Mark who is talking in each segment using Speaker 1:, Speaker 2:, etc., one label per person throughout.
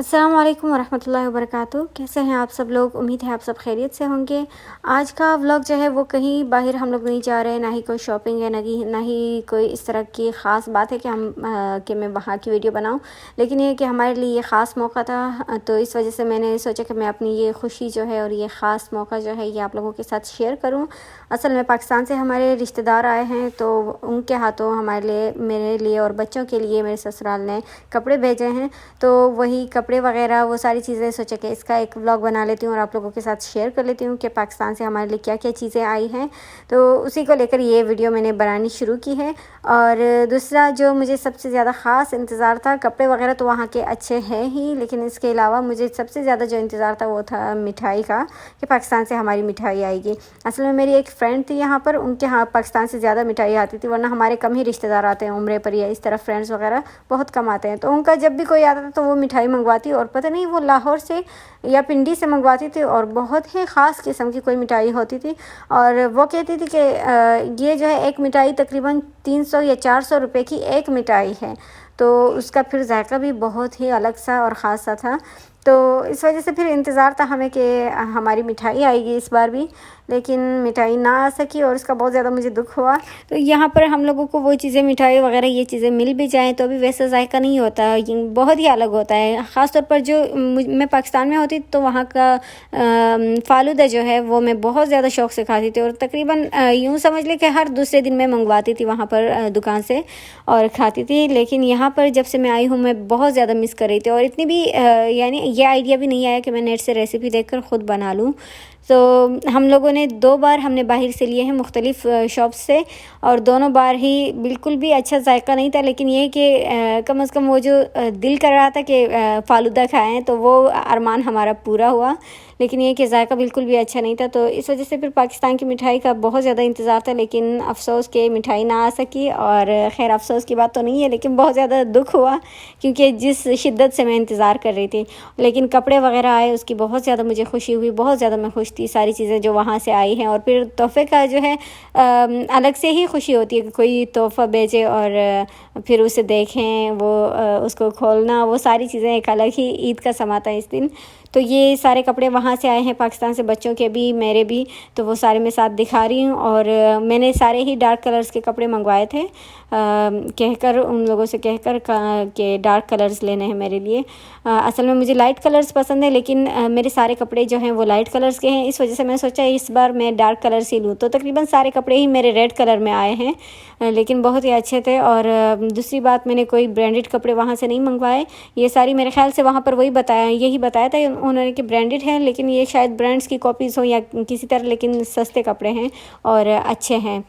Speaker 1: अस्सलाम वालेकुम वरहमतुल्लाहि वबरकातुहू। कैसे हैं आप सब लोग? उम्मीद है आप सब खैरियत से होंगे। आज का व्लॉग जो है वो कहीं बाहर हम लोग नहीं जा रहे हैं, ना ही कोई शॉपिंग है, ना ही कोई इस तरह की ख़ास बात है कि मैं वहाँ की वीडियो बनाऊँ। लेकिन ये कि हमारे लिए ये ख़ास मौका था, तो इस वजह से मैंने सोचा कि मैं अपनी ये खुशी जो है और ये ख़ास मौका जो है ये आप लोगों के साथ शेयर करूँ। असल में पाकिस्तान से हमारे रिश्तेदार आए हैं, तो उनके हाथों हमारे लिए, मेरे लिए और बच्चों के लिए मेरे ससुराल ने कपड़े भेजे हैं। तो वही कपड़े वगैरह वो सारी चीज़ें सोचा कि इसका एक व्लॉग बना लेती हूँ और आप लोगों के साथ शेयर कर लेती हूँ कि पाकिस्तान से हमारे लिए क्या क्या चीज़ें आई हैं। तो उसी को लेकर ये वीडियो मैंने बनानी शुरू की है। और दूसरा जो मुझे सबसे ज़्यादा ख़ास इंतज़ार था, कपड़े वगैरह तो वहाँ के अच्छे हैं ही, लेकिन इसके अलावा मुझे सबसे ज़्यादा जो इंतज़ार था वो था मिठाई का, कि पाकिस्तान से हमारी मिठाई आएगी। असल में मेरी एक फ़्रेंड थी यहाँ पर, उनके यहाँ पाकिस्तान से ज़्यादा मिठाई आती थी, वरना हमारे कम ही रिश्तेदार आते हैं उम्रे पर या इस तरह फ्रेंड्स वगैरह बहुत कम आते हैं। तो उनका जब भी कोई आता था तो वो मिठाई मंगवाती, और पता नहीं वो लाहौर से या पिंडी से मंगवाती थी, और बहुत ही ख़ास किस्म की कोई मिठाई होती थी। और वो कहती थी कि ये जो है एक मिठाई तकरीबन 300 या 400 रुपए की एक मिठाई है, तो उसका फिर जायका भी बहुत ही अलग सा और ख़ास सा था। तो इस वजह से फिर इंतज़ार था हमें कि हमारी मिठाई आएगी इस बार भी, लेकिन मिठाई ना आ सकी और इसका बहुत ज़्यादा मुझे दुख हुआ। तो यहाँ पर हम लोगों को वो चीज़ें, मिठाई वगैरह ये चीज़ें मिल भी जाएँ तो भी वैसा जायका नहीं होता, ये बहुत ही अलग होता है। ख़ास तौर पर जो मैं पाकिस्तान में होती तो वहाँ का फ़ालूदा जो है वो मैं बहुत ज़्यादा शौक़ से खाती थी, और तकरीबन यूँ समझ लें कि हर दूसरे दिन मैं मंगवाती थी वहाँ पर दुकान से और खाती थी। लेकिन यहाँ पर जब से मैं आई हूँ मैं बहुत ज़्यादा मिस कर रही थी, और इतनी भी यानी ये आइडिया भी नहीं आया कि मैं नेट से रेसिपी देखकर ख़ुद बना लूँ। तो हम लोगों ने 2 बार हमने बाहर से लिए हैं मुख्तलिफ़ शॉप से, और दोनों बार ही बिल्कुल भी अच्छा जायका नहीं था। लेकिन ये कि कम से कम वो जो दिल कर रहा था कि फ़ालूदा खाएं, तो वो अरमान हमारा पूरा हुआ। लेकिन ये कि जायका बिल्कुल भी अच्छा नहीं था, तो इस वजह से फिर पाकिस्तान की मिठाई का बहुत ज़्यादा इंतज़ार था, लेकिन अफ़सोस के मिठाई ना आ सकी। और ख़ैर अफ़सोस की बात तो नहीं है, लेकिन बहुत ज़्यादा दुख हुआ, क्योंकि जिस शिद्दत से मैं इंतज़ार कर रही थी। लेकिन कपड़े वगैरह आए, उसकी बहुत ज़्यादा मुझे खुशी हुई, बहुत ज़्यादा मैं खुश थी। सारी चीज़ें जो वहाँ से आई हैं, और फिर तोहफ़े का जो है अलग से ही खुशी होती है कि कोई तोहफ़ा भेजे और फिर उसे देखें, वो उसको खोलना, वो सारी चीज़ें एक अलग ही ईद का समा था इस दिन। तो ये सारे कपड़े वहाँ से आए हैं पाकिस्तान से, बच्चों के भी मेरे भी, तो वो सारे मैं साथ दिखा रही हूँ। और मैंने सारे ही डार्क कलर्स के कपड़े मंगवाए थे, कहकर उन लोगों से कहकर कि डार्क कलर्स लेने हैं मेरे लिए। असल में मुझे लाइट कलर्स पसंद है, लेकिन मेरे सारे कपड़े जो हैं वो लाइट कलर्स के हैं, इस वजह से मैंने सोचा इस बार मैं डार्क कलर्स ही लूँ। तो तकरीबन सारे कपड़े ही मेरे रेड कलर में आए हैं, लेकिन बहुत ही अच्छे थे। और दूसरी बात, मैंने कोई ब्रांडेड कपड़े वहाँ से नहीं मंगवाए। ये सारी मेरे ख़्याल से वहाँ पर यही बताया था उन्होंने कि ब्रांडेड है, लेकिन ये शायद ब्रांड्स की कॉपीज़ हो या किसी तरह, लेकिन सस्ते कपड़े हैं और अच्छे हैं।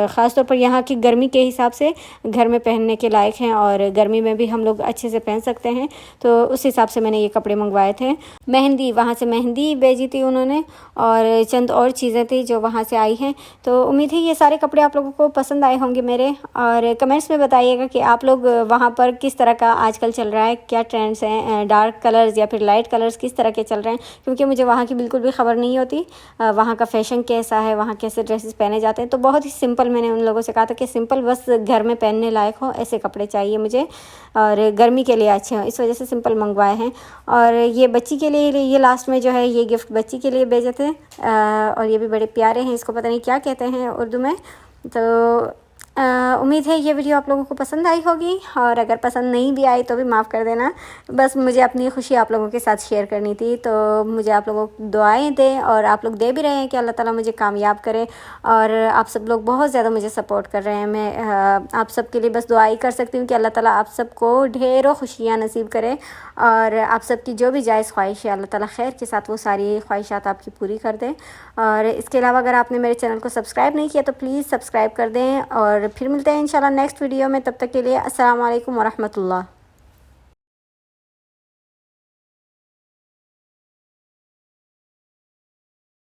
Speaker 1: ख़ास तौर पर यहाँ की गर्मी के हिसाब से घर में पहनने के लायक हैं, और गर्मी में भी हम लोग अच्छे से पहन सकते हैं। तो उस हिसाब से मैंने ये कपड़े मंगवाए थे। मेहंदी, वहाँ से मेहंदी भेजी थी उन्होंने, और चंद और चीज़ें थी जो वहाँ से आई हैं। तो उम्मीद है ये सारे कपड़े आप लोगों को पसंद आए होंगे मेरे, और कमेंट्स में बताइएगा कि आप लोग वहाँ पर किस तरह का आजकल चल रहा है, क्या ट्रेंड्स हैं, डार्क कलर्स या फिर लाइट कलर्स किस तरह के चल रहे हैं, क्योंकि मुझे वहाँ की बिल्कुल भी ख़बर नहीं होती। वहाँ का फ़ैशन कैसा है, वहाँ कैसे ड्रेसेस पहने जाते हैं। तो बहुत सिंपल, मैंने उन लोगों से कहा था कि सिंपल, बस घर में पहनने लायक हो ऐसे कपड़े चाहिए मुझे, और गर्मी के लिए अच्छे हों, इस वजह से सिंपल मंगवाए हैं। और ये बच्ची के लिए, ये लास्ट में जो है ये गिफ्ट बच्ची के लिए भेजे थे, और ये भी बड़े प्यारे हैं, इसको पता नहीं क्या कहते हैं उर्दू में। तो उम्मीद है ये वीडियो आप लोगों को पसंद आई होगी, और अगर पसंद नहीं भी आई तो भी माफ़ कर देना। बस मुझे अपनी खुशी आप लोगों के साथ शेयर करनी थी। तो मुझे आप लोगों को दुआएं दें, और आप लोग दे भी रहे हैं कि अल्लाह ताला मुझे कामयाब करे। और आप सब लोग बहुत ज़्यादा मुझे सपोर्ट कर रहे हैं। मैं आप सब के लिए बस दुआ ही कर सकती हूँ कि अल्लाह ताला आप सबको ढेरों खुशियाँ नसीब करे, और आप सबकी जो भी जायज़ ख्वाहिश है अल्लाह ताला खैर के साथ वो सारी ख्वाहिशात आपकी पूरी कर दें। और इसके अलावा अगर आपने मेरे चैनल को सब्सक्राइब नहीं किया तो प्लीज़ सब्सक्राइब कर दें, और फिर मिलते हैं इंशाल्लाह नेक्स्ट वीडियो में। तब तक के लिए अस्सलाम वालेकुम वरहमतुल्लाह।